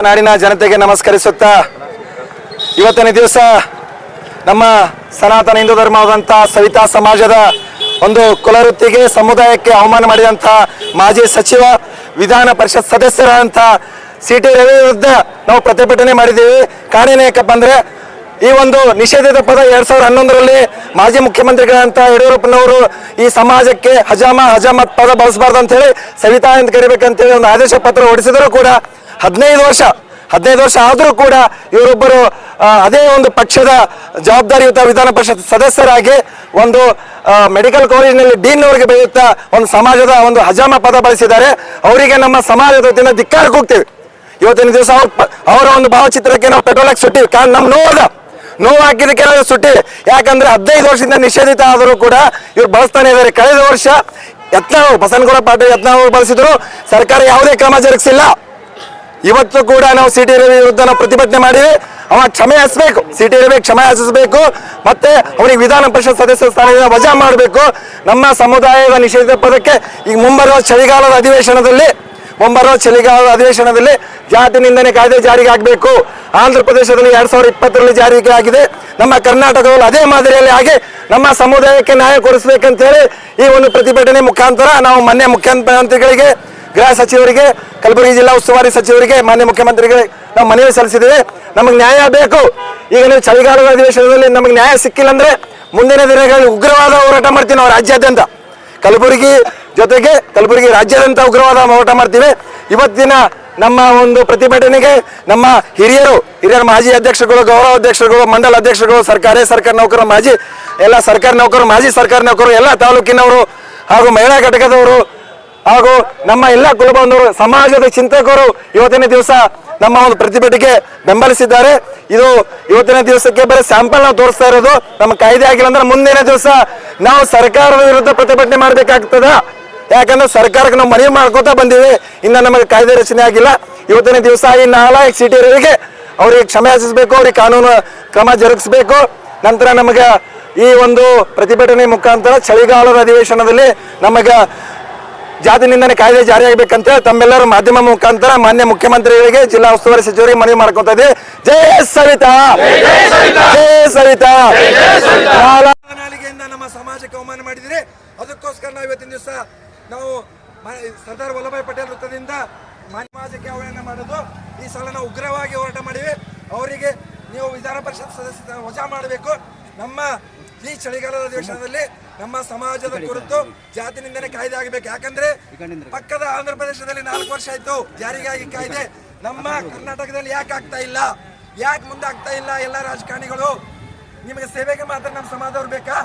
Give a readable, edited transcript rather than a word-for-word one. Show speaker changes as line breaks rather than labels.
ನಾಡಿನ ಜನತೆಗೆ ನಮಸ್ಕರಿಸುತ್ತಾ ಇವತ್ತಿನ ದಿವಸ ನಮ್ಮ ಸನಾತನ ಹಿಂದೂ ಧರ್ಮವಾದಂಥ ಸವಿತಾ ಸಮಾಜದ ಒಂದು ಕುಲವೃತ್ತಿಗೆ ಸಮುದಾಯಕ್ಕೆ ಅವಮಾನ ಮಾಡಿದಂಥ ಮಾಜಿ ಸಚಿವ ವಿಧಾನ ಪರಿಷತ್ ಸದಸ್ಯರಾದಂಥ ಸಿ.ಟಿ. ರವಿ ವಿರುದ್ಧ ನಾವು ಪ್ರತಿಭಟನೆ ಮಾಡಿದ್ದೀವಿ. ಕಾರಣ ಏನಕ್ಕಪ್ಪ ಅಂದರೆ ಈ ಒಂದು ನಿಷೇಧಿತ ಪದ 2011ರಲ್ಲಿ ಮಾಜಿ ಮುಖ್ಯಮಂತ್ರಿಗಳಂತ ಯಡಿಯೂರಪ್ಪನವರು ಈ ಸಮಾಜಕ್ಕೆ ಹಜಾಮತ್ ಪದ ಬಳಸಬಾರ್ದು ಅಂತ ಹೇಳಿ ಸವಿತಾ ಅಂತ ಕರಿಬೇಕಂತೇಳಿ ಒಂದು ಆದೇಶ ಪತ್ರ ಹೊರಡಿಸಿದರೂ ಕೂಡ 15 ವರ್ಷ ಆದರೂ ಕೂಡ ಇವರೊಬ್ಬರು ಅದೇ ಒಂದು ಪಕ್ಷದ ಜವಾಬ್ದಾರಿಯುತ ವಿಧಾನ ಪರಿಷತ್ ಸದಸ್ಯರಾಗಿ ಒಂದು ಮೆಡಿಕಲ್ ಕಾಲೇಜಿನಲ್ಲಿ ಡೀನ್ ಅವರಿಗೆ ಬೆಳೆಯುತ್ತಾ ಒಂದು ಸಮಾಜದ ಒಂದು ಹಜಾಮ ಪದ ಬಳಸಿದ್ದಾರೆ. ಅವರಿಗೆ ನಮ್ಮ ಸಮಾಜದ ವತಿಯಿಂದ ಧಿಕ್ಕಾರಕ್ಕೆ ಹೋಗ್ತೇವೆ. ಇವತ್ತಿನ ದಿವಸ ಅವರ ಒಂದು ಭಾವಚಿತ್ರಕ್ಕೆ ನಾವು ಪೆಟ್ರೋಲ್ ಹಾಕಿ ಸುಟ್ಟಿವಿ. ಕಾರಣ ನಮ್ಮ ನೋವು ಹಾಕಿದಕ್ಕೆ ನಾವು ಸುಟ್ಟಿವಿ. ಯಾಕಂದ್ರೆ 15 ವರ್ಷದಿಂದ ನಿಷೇಧಿತ ಆದರೂ ಕೂಡ ಇವ್ರು ಬಳಸ್ತಾನೆ ಇದ್ದಾರೆ. ಕಳೆದ ವರ್ಷ ಬಸನಗೌಡ ಪಾಟೀಲ್ ಯತ್ನಾಳ್ ಬಳಸಿದ್ರು, ಸರ್ಕಾರ ಯಾವುದೇ ಕ್ರಮ ಜರುಗಿಸಿಲ್ಲ. ಇವತ್ತು ಕೂಡ ನಾವು ಸಿ.ಟಿ. ರವಿ ವಿರುದ್ಧ ನಾವು ಪ್ರತಿಭಟನೆ ಮಾಡಿವಿ. ಅವ ಕ್ಷಮೆ ಯಾಚಿಸಬೇಕು, ಸಿ.ಟಿ. ರವಿ ಕ್ಷಮೆ ಯಾಚಿಸಬೇಕು. ಮತ್ತೆ ಅವನಿಗೆ ವಿಧಾನ ಪರಿಷತ್ ಸದಸ್ಯ ಸ್ಥಾನದಿಂದ ವಜಾ ಮಾಡಬೇಕು. ನಮ್ಮ ಸಮುದಾಯದ ನಿಷೇಧಿತ ಪದಕ್ಕೆ ಈಗ ಮುಂಬರುವ ಚಳಿಗಾಲದ ಅಧಿವೇಶನದಲ್ಲಿ ಜಾತಿ ನಿಂದನೆ ಕಾಯ್ದೆ ಜಾರಿಗೆ ಆಗಬೇಕು. ಆಂಧ್ರ ಪ್ರದೇಶದಲ್ಲಿ 2020ರಲ್ಲಿ ಜಾರಿಗೆ ಆಗಿದೆ. ನಮ್ಮ ಕರ್ನಾಟಕದಲ್ಲಿ ಅದೇ ಮಾದರಿಯಲ್ಲಿ ಆಗಿ ನಮ್ಮ ಸಮುದಾಯಕ್ಕೆ ನ್ಯಾಯ ಕೊಡಿಸ್ಬೇಕಂತೇಳಿ ಈ ಒಂದು ಪ್ರತಿಭಟನೆ ಮುಖಾಂತರ ನಾವು ಮಾನ್ಯ ಮುಖ್ಯಮಂತ್ರಿಗಳಿಗೆ, ಗೃಹ ಸಚಿವರಿಗೆ, ಕಲಬುರಗಿ ಜಿಲ್ಲಾ ಉಸ್ತುವಾರಿ ಸಚಿವರಿಗೆ, ಮಾನ್ಯ ಮುಖ್ಯಮಂತ್ರಿಗಳಿಗೆ ನಾವು ಮನವಿ ಸಲ್ಲಿಸಿದ್ದೇವೆ. ನಮಗೆ ನ್ಯಾಯ ಬೇಕು. ಈಗ ನೀವು ಚಳಿಗಾಲದ ಅಧಿವೇಶನದಲ್ಲಿ ನಮಗೆ ನ್ಯಾಯ ಸಿಕ್ಕಿಲ್ಲ ಅಂದ್ರೆ ಮುಂದಿನ ದಿನಗಳಲ್ಲಿ ಉಗ್ರವಾದ ಹೋರಾಟ ಮಾಡ್ತೀವಿ ನಾವು ರಾಜ್ಯಾದ್ಯಂತ. ಕಲಬುರಗಿ ಜೊತೆಗೆ ಕಲಬುರಗಿ ರಾಜ್ಯಾದ್ಯಂತ ಉಗ್ರವಾದ ಹೋರಾಟ ಮಾಡ್ತೀವಿ. ಇವತ್ತಿನ ನಮ್ಮ ಒಂದು ಪ್ರತಿಭಟನೆಗೆ ನಮ್ಮ ಹಿರಿಯರು ಮಾಜಿ ಅಧ್ಯಕ್ಷರುಗಳು, ಗೌರವ ಅಧ್ಯಕ್ಷರುಗಳು, ಮಂಡಲ ಅಧ್ಯಕ್ಷರುಗಳು, ಸರ್ಕಾರಿ ನೌಕರರು, ಮಾಜಿ ಸರ್ಕಾರಿ ನೌಕರರು, ಎಲ್ಲ ತಾಲೂಕಿನವರು ಹಾಗೂ ಮಹಿಳಾ ಘಟಕದವರು ಹಾಗೂ ನಮ್ಮ ಎಲ್ಲ ಕುಲಬಂಧವರು, ಸಮಾಜದ ಚಿಂತಕರು ಇವತ್ತಿನ ದಿವಸ ನಮ್ಮ ಒಂದು ಪ್ರತಿಭಟನೆಗೆ ಬೆಂಬಲಿಸಿದ್ದಾರೆ. ಇದು ಇವತ್ತಿನ ದಿವಸಕ್ಕೆ ಬರೀ ಸ್ಯಾಂಪಲ್ ನಾವು ತೋರಿಸ್ತಾ ಇರೋದು. ನಮ್ಮ ಕಾಯ್ದೆ ಆಗಿಲ್ಲ ಅಂದ್ರೆ ಮುಂದಿನ ದಿವಸ ನಾವು ಸರ್ಕಾರದ ವಿರುದ್ಧ ಪ್ರತಿಭಟನೆ ಮಾಡಬೇಕಾಗ್ತದ. ಯಾಕಂದ್ರೆ ಸರ್ಕಾರಕ್ಕೆ ನಾವು ಮನವಿ ಮಾಡ್ಕೋತಾ ಬಂದೀವಿ, ಇನ್ನು ನಮಗೆ ಕಾಯ್ದೆ ರಚನೆ ಆಗಿಲ್ಲ. ಇವತ್ತಿನ ದಿವಸ ಈ ನಾಲಾಯಕ್ ಸಿ.ಟಿ. ರವಿಗೆ ಅವ್ರಿಗೆ ಕ್ಷಮೆ ಯಾಚಿಸಬೇಕು, ಅವ್ರಿಗೆ ಕಾನೂನು ಕ್ರಮ ಜರುಗಿಸಬೇಕು. ನಂತರ ನಮಗೆ ಈ ಒಂದು ಪ್ರತಿಭಟನೆ ಮುಖಾಂತರ ಚಳಿಗಾಲದ ಅಧಿವೇಶನದಲ್ಲಿ ನಮಗೆ ಜಾತಿ ನಿಂದನೆ ಕಾಯ್ದೆ ಜಾರಿಯಾಗಬೇಕಂತ ತಮ್ಮೆಲ್ಲರ ಮಾಧ್ಯಮ ಮುಖಾಂತರ ಮಾನ್ಯ ಮುಖ್ಯಮಂತ್ರಿಗಳಿಗೆ, ಜಿಲ್ಲಾ ಉಸ್ತುವಾರಿ ಸಚಿವರಿಗೆ ಮನವಿ ಮಾಡ್ಕೊತಾ ಇದ್ದೀವಿ. ಜೈ ಸವಿತಾ, ಜೈ ಸವಿತಾ. ನಾಲಿಗೆಯಿಂದ ನಮ್ಮ ಸಮಾಜಕ್ಕೆ ಅವಮಾನ ಮಾಡಿದ್ರೆ ಅದಕ್ಕೋಸ್ಕರ ನಾವು ಇವತ್ತಿನ ದಿವಸ ನಾವು ಸರ್ದಾರ್ ವಲ್ಲಭಾಯ್ ಪಟೇಲ್ ವೃತ್ತದಿಂದ ಸಮಾಜಕ್ಕೆ ಆಹ್ವಾನ ಮಾಡೋದು. ಈ ಸಲ ನಾವು ಉಗ್ರವಾಗಿ ಹೋರಾಟ ಮಾಡಿವಿ. ಅವರಿಗೆ ನೀವು ವಿಧಾನ ಪರಿಷತ್ ಸದಸ್ಯ ವಜಾ ಮಾಡಬೇಕು. ನಮ್ಮ ಈ ಚಳಿಗಾಲದ ಅಧಿವೇಶನದಲ್ಲಿ ನಮ್ಮ ಸಮಾಜದ ಕುರಿತು ಜಾತಿ ನಿಂದನೆ ಕಾಯ್ದೆ ಆಗಬೇಕು. ಯಾಕಂದ್ರೆ ಪಕ್ಕದ ಆಂಧ್ರ ಪ್ರದೇಶದಲ್ಲಿ 4 ವರ್ಷ ಆಯ್ತು ಜಾರಿಗಾಗಿ ಕಾಯ್ದೆ. ನಮ್ಮ ಕರ್ನಾಟಕದಲ್ಲಿ ಯಾಕೆ ಆಗ್ತಾ ಇಲ್ಲ, ಯಾಕೆ ಮುಂದೆ ಆಗ್ತಾ ಇಲ್ಲ? ಎಲ್ಲ ರಾಜಕಾರಣಿಗಳು ನಿಮಗೆ ಸೇವೆಗೆ ಮಾತ್ರ ನಮ್ಮ ಸಮಾಜದವ್ರು ಬೇಕಾ?